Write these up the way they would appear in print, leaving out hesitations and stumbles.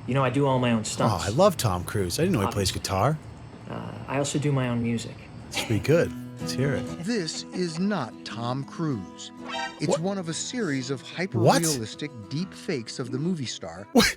You know, I do all my own stunts. Oh, I love Tom Cruise. I didn't know he plays guitar. I also do my own music. It's pretty good. Let's hear it. This is not Tom Cruise. It's one of a series of What? hyper-realistic deep fakes of the movie star. What?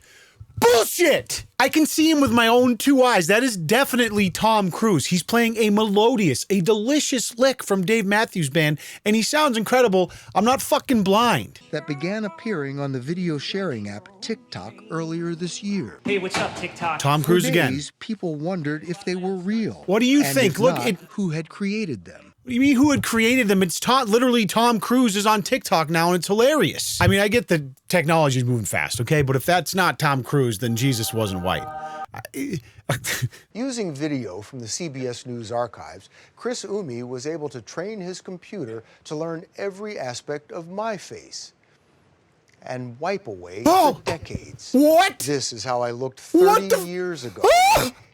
Bullshit! I can see him with my own two eyes. That is definitely Tom Cruise. He's playing a melodious, a delicious lick from Dave Matthews Band, and he sounds incredible. I'm not fucking blind. That began appearing on the video sharing app TikTok earlier this year. Hey, what's up, TikTok? Tom Cruise For again. days, people wondered if they were real. What do you and think? if Look, not, who had created them. What do you mean who had created them? It's literally Tom Cruise is on TikTok now, and it's hilarious. I mean, I get the technology's moving fast, okay? But if that's not Tom Cruise, then Jesus wasn't white. Using video from the CBS News archives, Chris Umi was able to train his computer to learn every aspect of my face and wipe away for decades. What? This is how I looked 30 years ago.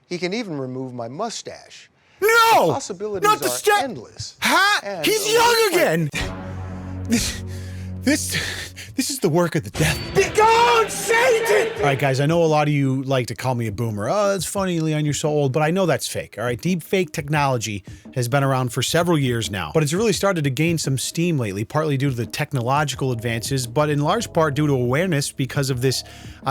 He can even remove my mustache. No! The possibilities Not the are endless. Ha! He's young again! This is the work of the devil. Be gone, Satan! All right, guys, I know a lot of you like to call me a boomer. Oh, it's funny, Leon, you're so old, but I know that's fake, all right? Deep fake technology has been around for several years now, but it's really started to gain some steam lately, partly due to the technological advances, but in large part due to awareness because of this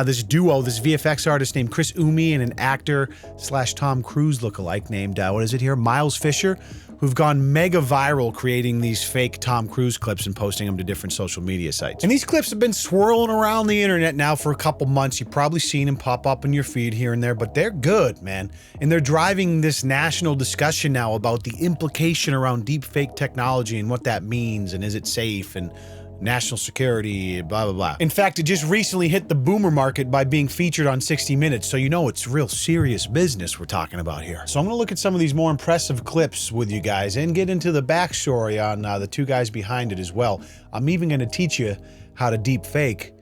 this duo, this VFX artist named Chris Umi and an actor / Tom Cruise lookalike named, what is it here, Miles Fisher, who've gone mega viral creating these fake Tom Cruise clips and posting them to different social media sites. And these clips have been swirling around the internet now for a couple months. You've probably seen them pop up in your feed here and there, but they're good, man. And they're driving this national discussion now about the implication around deep fake technology and what that means, and is it safe, and national security, blah, blah, blah. In fact, it just recently hit the boomer market by being featured on 60 Minutes, so you know it's real serious business we're talking about here. So I'm gonna look at some of these more impressive clips with you guys and get into the backstory on the two guys behind it as well. I'm even gonna teach you how to deep fake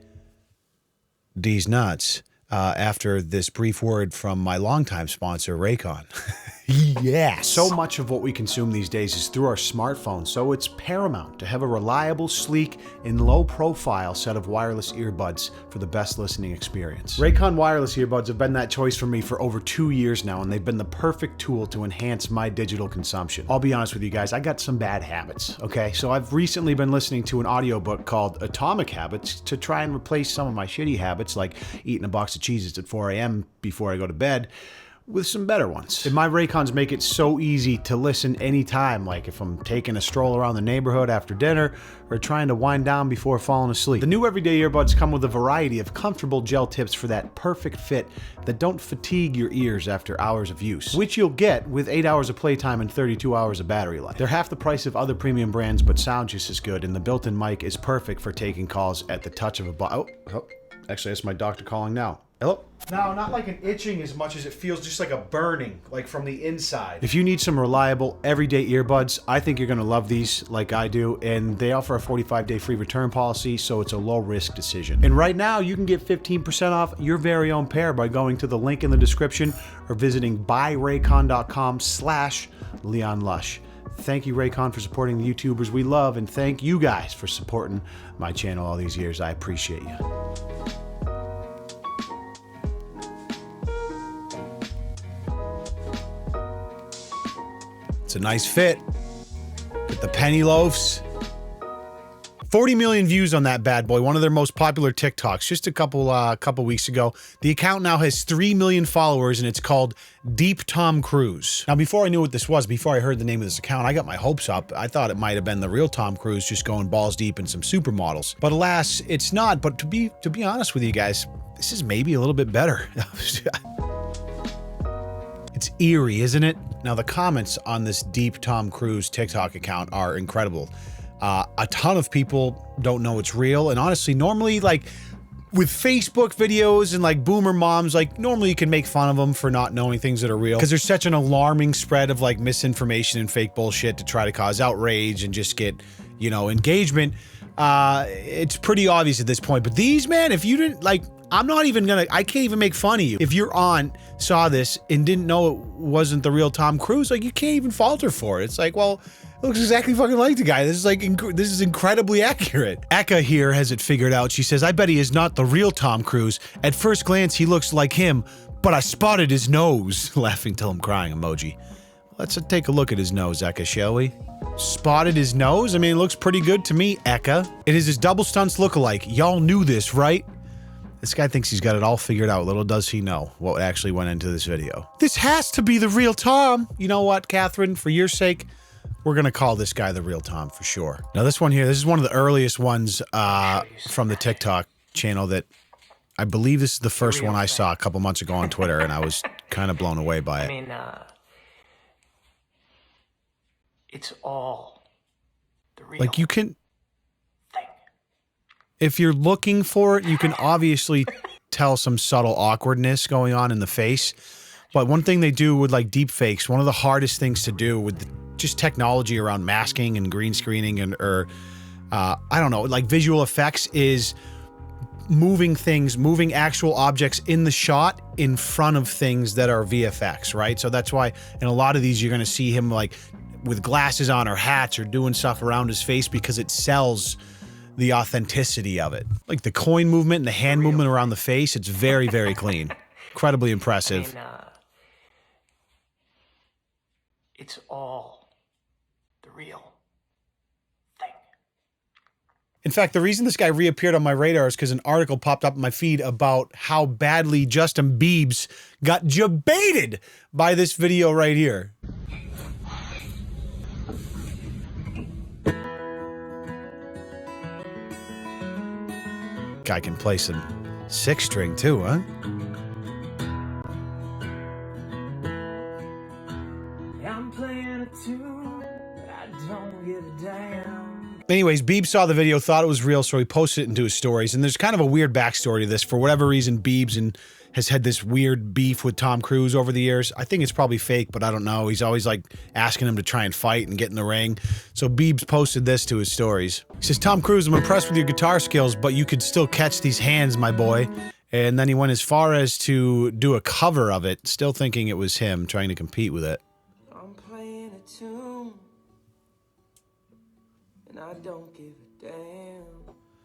these nuts after this brief word from my longtime sponsor, Raycon. Yes. So much of what we consume these days is through our smartphones, so it's paramount to have a reliable, sleek, and low-profile set of wireless earbuds for the best listening experience. Raycon wireless earbuds have been that choice for me for over 2 years now, and they've been the perfect tool to enhance my digital consumption. I'll be honest with you guys, I got some bad habits, okay? So I've recently been listening to an audiobook called Atomic Habits to try and replace some of my shitty habits, like eating a box of Cheez-Its at 4 a.m. before I go to bed, with some better ones. And my Raycons make it so easy to listen anytime, like if I'm taking a stroll around the neighborhood after dinner or trying to wind down before falling asleep. The new everyday earbuds come with a variety of comfortable gel tips for that perfect fit that don't fatigue your ears after hours of use, which you'll get with 8 hours of playtime and 32 hours of battery life. They're half the price of other premium brands, but sound just as good, and the built-in mic is perfect for taking calls at the touch of a button. Oh, actually, that's my doctor calling now. Hello? Now, not like an itching as much as it feels just like a burning, like from the inside. If you need some reliable, everyday earbuds, I think you're gonna love these like I do, and they offer a 45-day free return policy, so it's a low-risk decision. And right now, you can get 15% off your very own pair by going to the link in the description or visiting buyraycon.com/LeonLush. Thank you, Raycon, for supporting the YouTubers we love, and thank you guys for supporting my channel all these years. I appreciate you. It's a nice fit with the penny loafs. 40 million views on that bad boy, one of their most popular TikToks, just a couple weeks ago. The account now has 3 million followers, and it's called Deep Tom Cruise. Now, before I knew what this was, before I heard the name of this account, I got my hopes up. I thought it might have been the real Tom Cruise just going balls deep in some supermodels. But alas, it's not. But to be honest with you guys, this is maybe a little bit better. It's eerie, isn't it? Now, the comments on this Deep Tom Cruise TikTok account are incredible. A ton of people don't know it's real, and honestly, normally, like, with Facebook videos and, like, boomer moms, like, normally you can make fun of them for not knowing things that are real, because there's such an alarming spread of, like, misinformation and fake bullshit to try to cause outrage and just get, you know, engagement. It's pretty obvious at this point, but these, man, if you didn't, like, I can't even make fun of you. If your aunt saw this and didn't know it wasn't the real Tom Cruise, like, you can't even fault her for it. It's like, well, It looks exactly fucking like the guy. This is like, this is incredibly accurate. Eka here has it figured out. She says, I bet he is not the real Tom Cruise. At first glance, he looks like him, but I spotted his nose. Laughing till I'm crying emoji. Let's take a look at his nose, Eka, shall we? Spotted his nose? I mean, it looks pretty good to me, Eka. It is his double stunts lookalike. Y'all knew this, right? This guy thinks he's got it all figured out. Little does he know what actually went into this video. This has to be the real Tom. You know what, Catherine? For your sake, we're gonna call this guy the real Tom for sure. Now this one here, this is one of the earliest ones from the TikTok channel that I believe this is the first one I saw a couple months ago on Twitter, and I was kind of blown away by it. I mean, it's all the real Like you can, thing. if you're looking for it, you can obviously tell some subtle awkwardness going on in the face. But one thing they do with like deepfakes, one of the hardest things to do with just technology around masking and green screening and I don't know, like visual effects is moving things, moving actual objects in the shot in front of things that are VFX, right? So that's why in a lot of these you're gonna see him like with glasses on or hats or doing stuff around his face because it sells the authenticity of it. Like the coin movement and the hand movement around the face, it's very, very clean. Incredibly impressive. I mean, it's all the real thing. In fact, the reason this guy reappeared on my radar is because an article popped up in my feed about how badly Justin Biebs got jebaited by this video right here. Guy can play some six string too, huh? I'm playing a tune, but I don't give a damn. Anyways, Biebs saw the video, thought it was real, so he posted it into his stories. And there's kind of a weird backstory to this. For whatever reason, Biebs has had this weird beef with Tom Cruise over the years. I think it's probably fake, but I don't know. He's always like asking him to try and fight and get in the ring. So Biebs posted this to his stories. He says, Tom Cruise, I'm impressed with your guitar skills, but you could still catch these hands, my boy. And then he went as far as to do a cover of it, still thinking it was him trying to compete with it. I'm playing a tune, and I don't give a damn.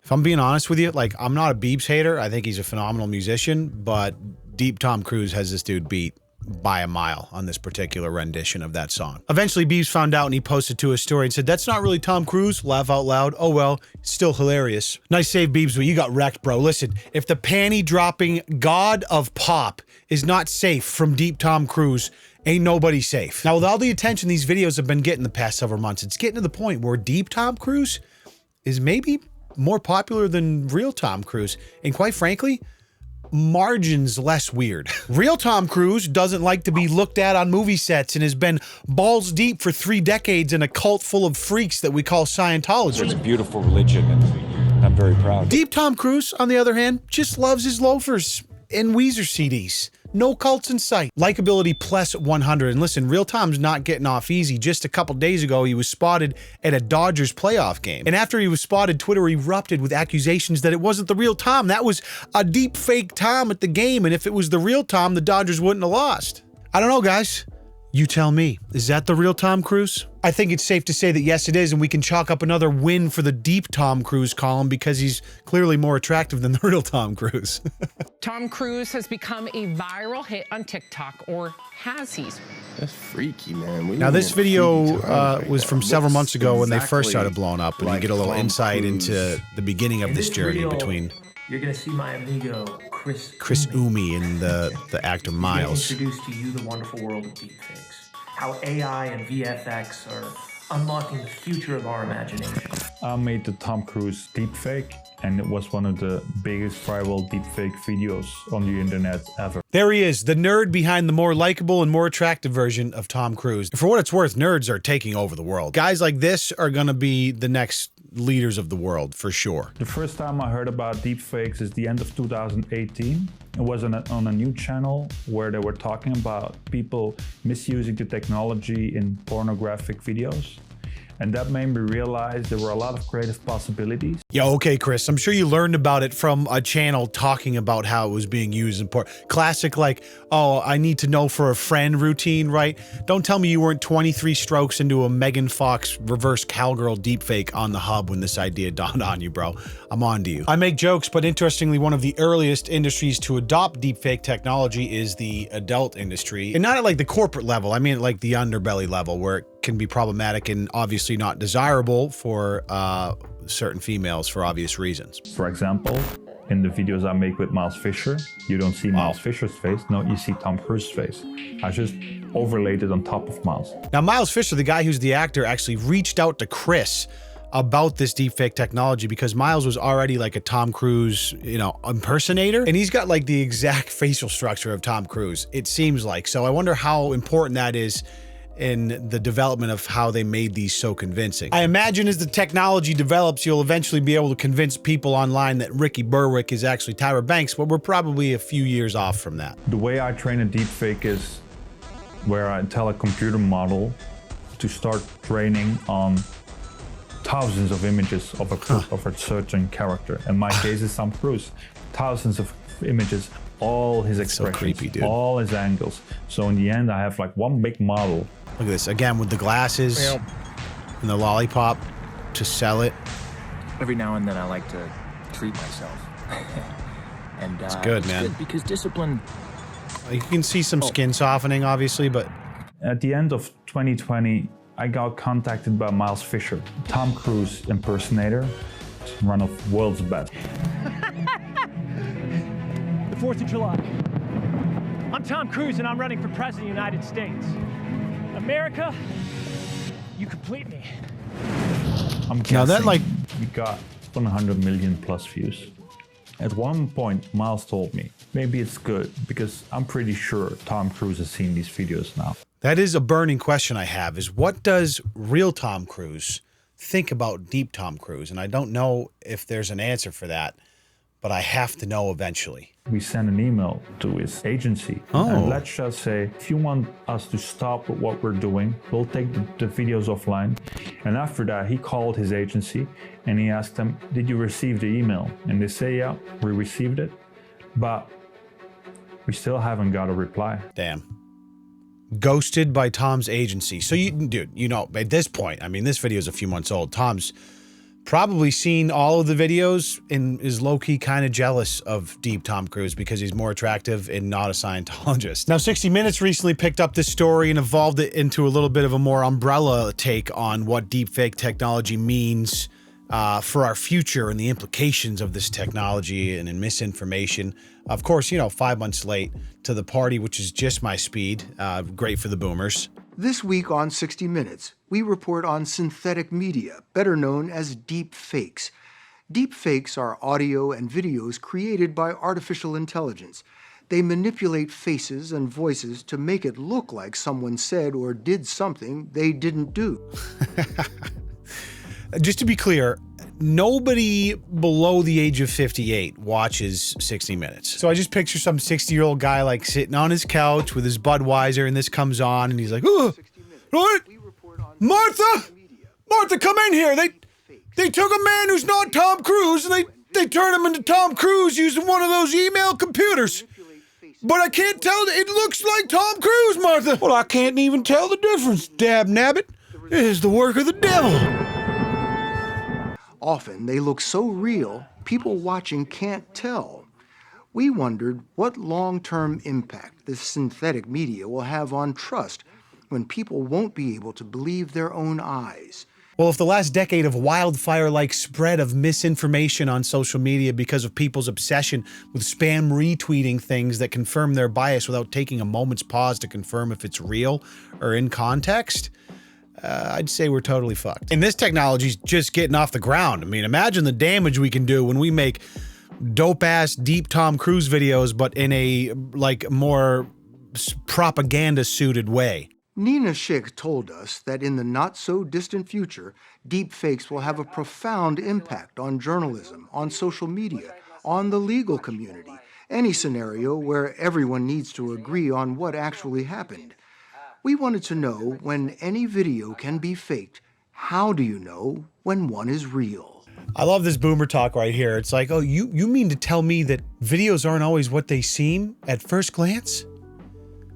If I'm being honest with you, like, I'm not a Biebs hater. I think he's a phenomenal musician, but Deep Tom Cruise has this dude beat by a mile on this particular rendition of that song. Eventually, Biebs found out and he posted to his story and said, that's not really Tom Cruise. Laugh out loud. Oh well, it's still hilarious. Nice save, Biebs, but you got wrecked, bro. Listen, if the panty-dropping god of pop is not safe from Deep Tom Cruise, ain't nobody safe. Now, with all the attention these videos have been getting the past several months, it's getting to the point where Deep Tom Cruise is maybe more popular than real Tom Cruise. And quite frankly, margins less weird. Real Tom Cruise doesn't like to be looked at on movie sets and has been balls deep for 3 decades in a cult full of freaks that we call Scientology. It's a beautiful religion and I'm very proud. Deep Tom Cruise, on the other hand, just loves his loafers and Weezer CDs. No cults in sight. Likeability plus 100. And listen, Real Tom's not getting off easy. Just a couple days ago, he was spotted at a Dodgers playoff game. And after he was spotted, Twitter erupted with accusations that it wasn't the real Tom. That was a deep fake Tom at the game. And if it was the real Tom, the Dodgers wouldn't have lost. I don't know, guys. You tell me. Is that the real Tom Cruise? I think it's safe to say that yes, it is, and we can chalk up another win for the Deep Tom Cruise column because he's clearly more attractive than the real Tom Cruise. Tom Cruise has become a viral hit on TikTok, or has he? That's freaky, man. Now, this video was from several months ago when they first started blowing up, and you get a little insight into the beginning of this journey between You're gonna see my amigo Chris Umi and the actor Miles. Introduced to you the wonderful world of deepfakes. How AI and VFX are unlocking the future of our imagination. I made the Tom Cruise deepfake, and it was one of the biggest viral deepfake videos on the internet ever. There he is, the nerd behind the more likable and more attractive version of Tom Cruise. For what it's worth, nerds are taking over the world. Guys like this are gonna be the next leaders of the world, for sure. The first time I heard about deepfakes is the end of 2018. It was on a new channel where they were talking about people misusing the technology in pornographic videos. And that made me realize there were a lot of creative possibilities. Yeah, okay, Chris. I'm sure you learned about it from a channel talking about how it was being used in part. Classic, like, oh, I need to know for a friend routine, right? Don't tell me you weren't 23 strokes into a Megan Fox reverse cowgirl deepfake on the hub when this idea dawned on you, bro. I'm on to you. I make jokes, but interestingly, one of the earliest industries to adopt deepfake technology is the adult industry. And not at like the corporate level, I mean at like the underbelly level, where it can be problematic and obviously not desirable for certain females for obvious reasons. For example, in the videos I make with Miles Fisher, you don't see Miles Fisher's face, no, you see Tom Cruise's face. I just overlaid it on top of Miles. Now, Miles Fisher, the guy who's the actor, actually reached out to Chris about this deepfake technology because Miles was already like a Tom Cruise, you know, impersonator, and he's got like the exact facial structure of Tom Cruise, it seems like. So I wonder how important that is in the development of how they made these so convincing. I imagine as the technology develops, you'll eventually be able to convince people online that Ricky Berwick is actually Tyra Banks, but we're probably a few years off from that. The way I train a deepfake is where I tell a computer model to start training on thousands of images of a certain character. In my case, it's Tom Cruise. Thousands of images, all his expressions, so creepy, dude. All his angles. So in the end, I have like one big model. Look at this, again with the glasses and the lollipop to sell it. Every now and then I like to treat myself. And it's good, man. Good because discipline... You can see some skin softening, obviously, but... At the end of 2020, I got contacted by Miles Fisher, Tom Cruise impersonator, one of world's best. The 4th of July. I'm Tom Cruise and I'm running for President of the United States. America, you complete me. I'm guessing now that like we got 100 million plus views. At one point, Miles told me, maybe it's good because I'm pretty sure Tom Cruise has seen these videos now. That is a burning question I have, is what does real Tom Cruise think about deep Tom Cruise? And I don't know if there's an answer for that, but I have to know eventually. We sent an email to his agency. And let's just say, if you want us to stop with what we're doing, we'll take the videos offline. And after that, he called his agency and he asked them, did you receive the email? And they say, yeah, we received it, but we still haven't got a reply. Damn. Ghosted by Tom's agency. So you, dude, you know, at this point, I mean, this video is a few months old. Tom's probably seen all of the videos and is low-key kind of jealous of deep Tom Cruise because he's more attractive and not a Scientologist. Now, 60 Minutes recently picked up this story and evolved it into a little bit of a more umbrella take on what deepfake technology means for our future and the implications of this technology and in misinformation. Of course, you know, 5 months late to the party, which is just my speed. Great for the boomers. This week on 60 Minutes, we report on synthetic media, better known as deep fakes. Deep fakes are audio and videos created by artificial intelligence. They manipulate faces and voices to make it look like someone said or did something they didn't do. Just to be clear, nobody below the age of 58 watches 60 Minutes. So I just picture some 60-year-old guy like sitting on his couch with his Budweiser and this comes on and he's like, oh, what? Martha, come in here. They took a man who's not Tom Cruise and they turned him into Tom Cruise using one of those email computers. But I can't tell, it looks like Tom Cruise, Martha. Well, I can't even tell the difference, dab nabbit. It is the work of the devil. Often they look so real, people watching can't tell. We wondered what long-term impact this synthetic media will have on trust when people won't be able to believe their own eyes. Well, if the last decade of wildfire-like spread of misinformation on social media because of people's obsession with spam retweeting things that confirm their bias without taking a moment's pause to confirm if it's real or in context, I'd say we're totally fucked. And this technology's just getting off the ground. I mean, imagine the damage we can do when we make dope-ass deep Tom Cruise videos, but in a, like, more propaganda-suited way. Nina Schick told us that in the not-so-distant future, deepfakes will have a profound impact on journalism, on social media, on the legal community, any scenario where everyone needs to agree on what actually happened. We wanted to know when any video can be faked, How do you know when one is real? I love this boomer talk right here. It's like, oh, you mean to tell me that videos aren't always what they seem at first glance?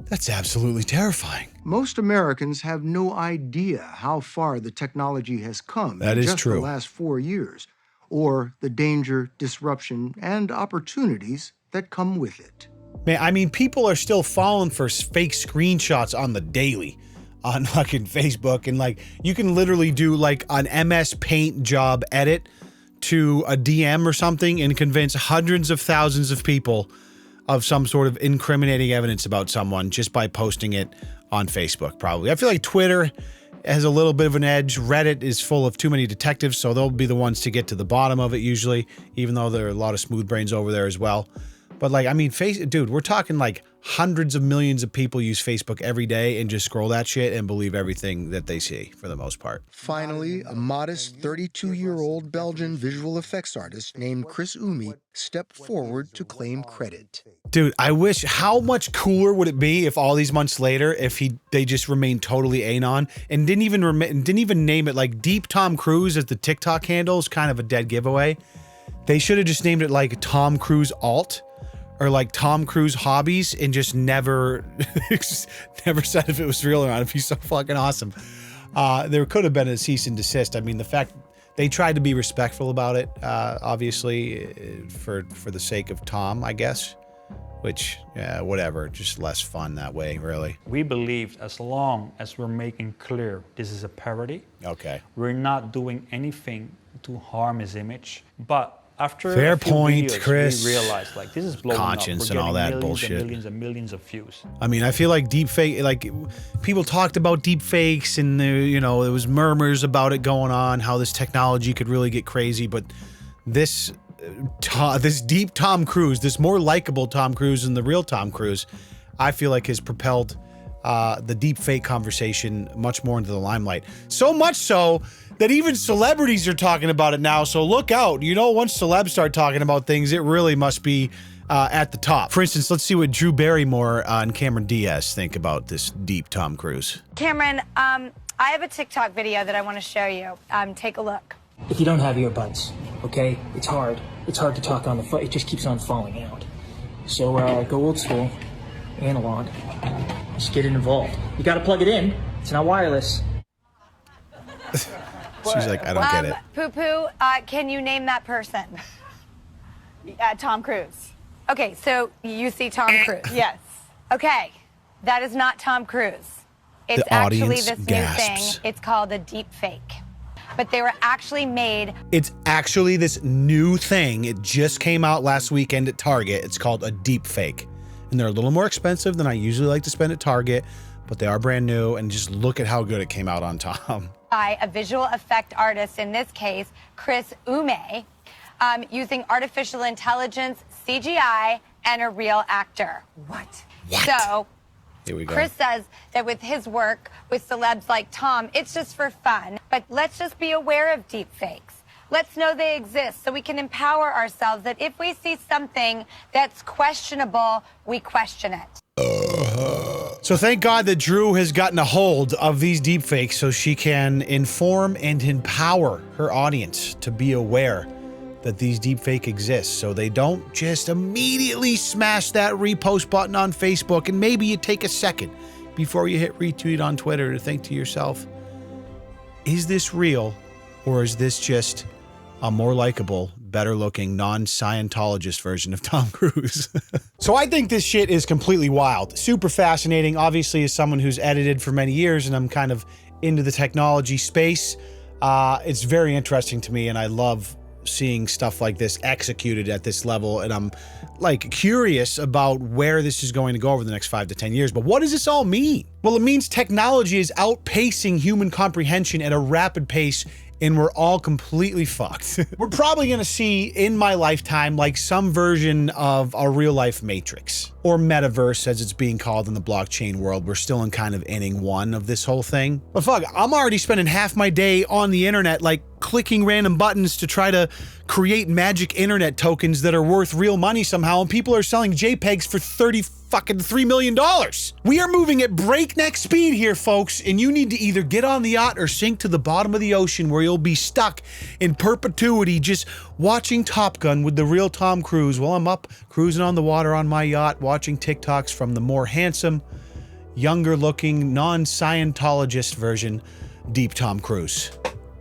That's absolutely terrifying. Most Americans have no idea how far the technology has come That in is just true. the last 4 years, or the danger, disruption, and opportunities that come with it. Man, I mean, people are still falling for fake screenshots on the daily on fucking Facebook, and like, you can literally do like an MS Paint job edit to a DM or something and convince hundreds of thousands of people of some sort of incriminating evidence about someone just by posting it on Facebook, probably. I feel like Twitter has a little bit of an edge. Reddit is full of too many detectives, so they'll be the ones to get to the bottom of it usually, even though there are a lot of smooth brains over there as well. But like, I mean, dude, we're talking like hundreds of millions of people use Facebook every day and just scroll that shit and believe everything that they see for the most part. Finally, a modest 32-year-old Belgian visual effects artist named Chris Umi stepped forward to claim credit. Dude, I wish, how much cooler would it be if all these months later, if they just remained totally anon and didn't even name it like Deep Tom Cruise as the TikTok handle is kind of a dead giveaway. They should have just named it like Tom Cruise Alt or like Tom Cruise Hobbies and just never said if it was real or not. It'd be so fucking awesome. There could have been a cease and desist. I mean, the fact they tried to be respectful about it, obviously, for the sake of Tom, I guess. Which, whatever, just less fun that way, really. We believed as long as we're making clear this is a parody, okay, we're not doing anything to harm his image. But after fair a few point, videos, Chris. we realized like this is blowing conscience up. We're and all that millions bullshit. And millions and millions of views. I mean, I feel like deepfake, like people talked about deepfakes and there, you know, there was murmurs about it going on, how this technology could really get crazy, but this deep Tom Cruise, this more likable Tom Cruise than the real Tom Cruise, I feel like has propelled the deepfake conversation much more into the limelight. So much so that even celebrities are talking about it now. So look out. You know, once celebs start talking about things, it really must be at the top. For instance, let's see what Drew Barrymore and Cameron Diaz think about this deep Tom Cruise. Cameron, I have a TikTok video that I want to show you. Take a look. If you don't have earbuds, okay, it's hard. It's hard to talk on the phone. It just keeps on falling out. So go old school, analog. Just get it involved. You got to plug it in. It's not wireless. She's like, I don't get it. Poo-poo, can you name that person? Tom Cruise. Okay, so you see Tom Cruise. Yes. Okay, that is not Tom Cruise. It's The actually audience this gasps. new thing. It's called a deep fake. But they were actually made. It's actually this new thing. It just came out last weekend at Target. It's called a deep fake. And they're a little more expensive than I usually like to spend at Target, but they are brand new, and just look at how good it came out on Tom. By a visual effect artist, in this case, Chris Umi, using artificial intelligence, CGI, and a real actor. What? So, here we go. Chris says that with his work with celebs like Tom, it's just for fun. But let's just be aware of deep fakes. Let's know they exist so we can empower ourselves that if we see something that's questionable, we question it. So thank God that Drew has gotten a hold of these deepfakes so she can inform and empower her audience to be aware that these deepfake exist, so they don't just immediately smash that repost button on Facebook, and maybe you take a second before you hit retweet on Twitter to think to yourself, is this real, or is this just a more likable, better looking, non-Scientologist version of Tom Cruise? So I think this shit is completely wild. Super fascinating. Obviously, as someone who's edited for many years and I'm kind of into the technology space, it's very interesting to me, and I love seeing stuff like this executed at this level, and I'm like curious about where this is going to go over the next 5 to 10 years. But what does this all mean? Well, it means technology is outpacing human comprehension at a rapid pace, and we're all completely fucked. We're probably gonna see in my lifetime like some version of a real life Matrix, or metaverse as it's being called in the blockchain world. We're still in kind of inning 1 of this whole thing. But fuck, I'm already spending half my day on the internet like clicking random buttons to try to create magic internet tokens that are worth real money somehow, and people are selling JPEGs for $3 million. We are moving at breakneck speed here, folks, and you need to either get on the yacht or sink to the bottom of the ocean where you'll be stuck in perpetuity just watching Top Gun with the real Tom Cruise while I'm up cruising on the water on my yacht watching TikToks from the more handsome, younger looking, non-Scientologist version, Deep Tom Cruise.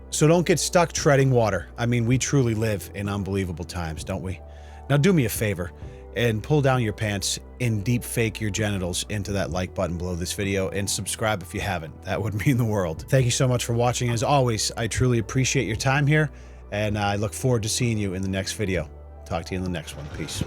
So don't get stuck treading water. I mean, we truly live in unbelievable times, don't we? Now do me a favor and pull down your pants and deep fake your genitals into that like button below this video and subscribe if you haven't. That would mean the world. Thank you so much for watching. As always, I truly appreciate your time here, and I look forward to seeing you in the next video. Talk to you in the next one. Peace.